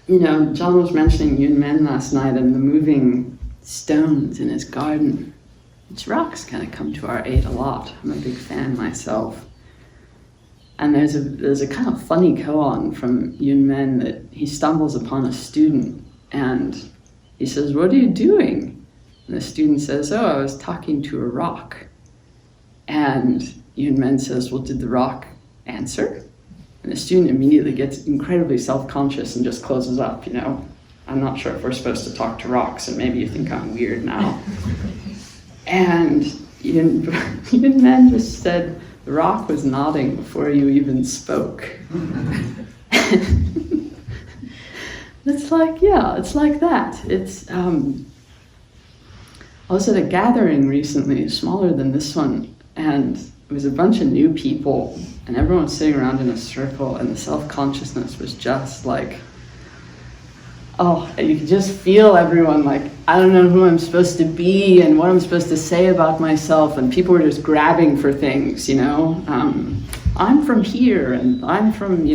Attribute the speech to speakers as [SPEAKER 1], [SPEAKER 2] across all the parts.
[SPEAKER 1] John was mentioning Yun Men last night and the moving stones in his garden. Its rocks kind of come to our aid a lot. I'm a big fan myself. And there's a kind of funny koan from Yun Men that he stumbles upon a student and he says, "What are you doing?" And the student says, "Oh, I was talking to a rock." And Yun Men says, "Well, did the rock answer?" And the student immediately gets incredibly self-conscious and just closes up, "I'm not sure if we're supposed to talk to rocks, and maybe you think I'm weird now." And Yun Men just said, "The rock was nodding before you even spoke." It's like that. I was at a gathering recently, smaller than this one, and it was a bunch of new people, and everyone was sitting around in a circle, and the self-consciousness was just like, you could just feel everyone like, I don't know who I'm supposed to be and what I'm supposed to say about myself, and people were just grabbing for things, I'm from here, and I'm from,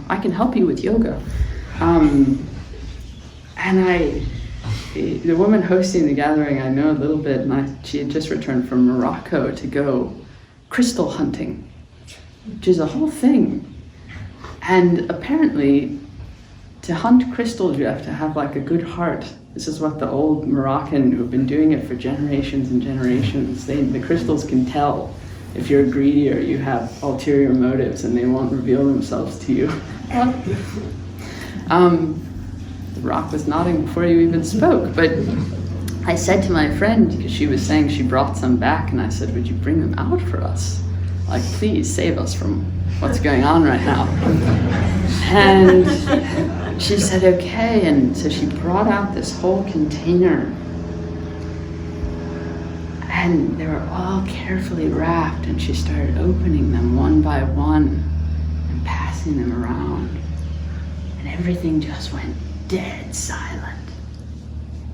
[SPEAKER 1] I can help you with yoga. And the woman hosting the gathering, I know a little bit, and she had just returned from Morocco to go crystal hunting, which is a whole thing. And apparently, to hunt crystals, you have to have like a good heart. This is what the old Moroccan who've been doing it for generations and generations, the crystals can tell if you're greedy or you have ulterior motives, and they won't reveal themselves to you. The rock was nodding before you even spoke, but I said to my friend, because she was saying she brought some back, and I said, "Would you bring them out for us? Like, please save us from what's going on right now." And she said, "Okay," and so she brought out this whole container, and they were all carefully wrapped, and she started opening them one by one and passing them around, and everything just went dead silent.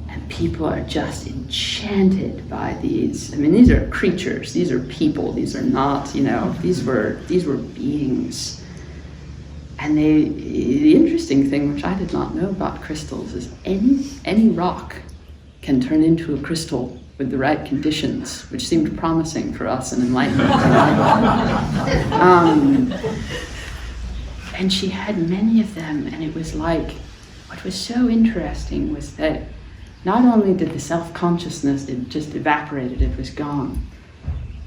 [SPEAKER 1] And people are just enchanted by these. I mean, these are creatures, these are people, these are not, these were beings. And the interesting thing, which I did not know about crystals, is any rock can turn into a crystal with the right conditions, which seemed promising for us in enlightenment. And she had many of them, and it was like, what was so interesting was that not only did the self-consciousness, it just evaporated, it was gone,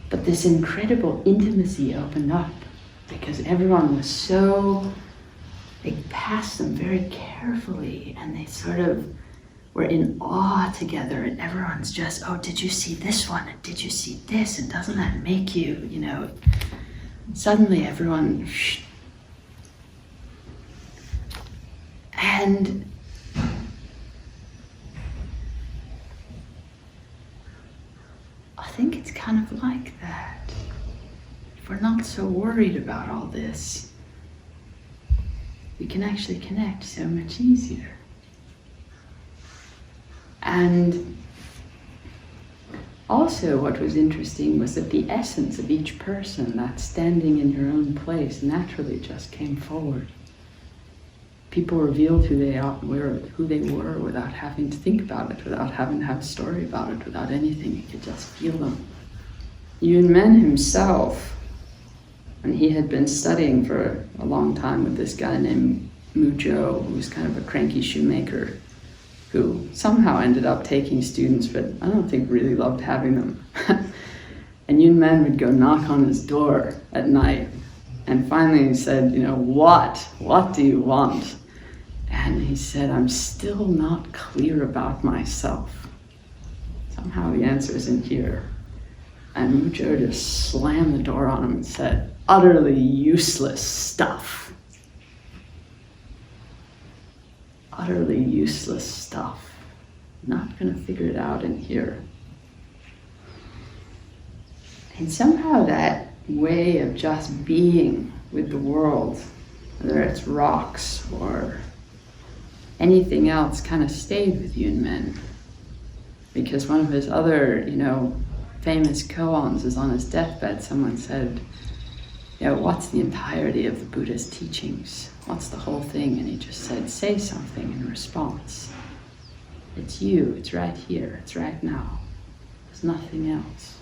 [SPEAKER 1] but this incredible intimacy opened up, because everyone was they passed them very carefully, and they sort of were in awe together, and everyone's just, "Oh, did you see this one? And did you see this? And doesn't that make you, Suddenly everyone, and I think it's kind of like that. If we're not so worried about all this, we can actually connect so much easier. And also what was interesting was that the essence of each person, that standing in your own place, naturally just came forward. People revealed who they were without having to think about it, without having to have a story about it, without anything. You could just feel them. Yun Men himself, and he had been studying for a long time with this guy named Mu Jo, who was kind of a cranky shoemaker, who somehow ended up taking students, but I don't think really loved having them. And Yun Men would go knock on his door at night, and finally he said, what do you want? And he said, "I'm still not clear about myself." Somehow the answer isn't here. And Mu Jo just slammed the door on him and said, "Utterly useless stuff. Utterly useless stuff. Not gonna figure it out in here." And somehow that way of just being with the world, whether it's rocks or anything else, kind of stayed with Yun Men. Because one of his other, famous koans is on his deathbed. Someone said, what's the entirety of the Buddha's teachings? What's the whole thing? And he just said, say something in response. It's you, it's right here, it's right now. There's nothing else.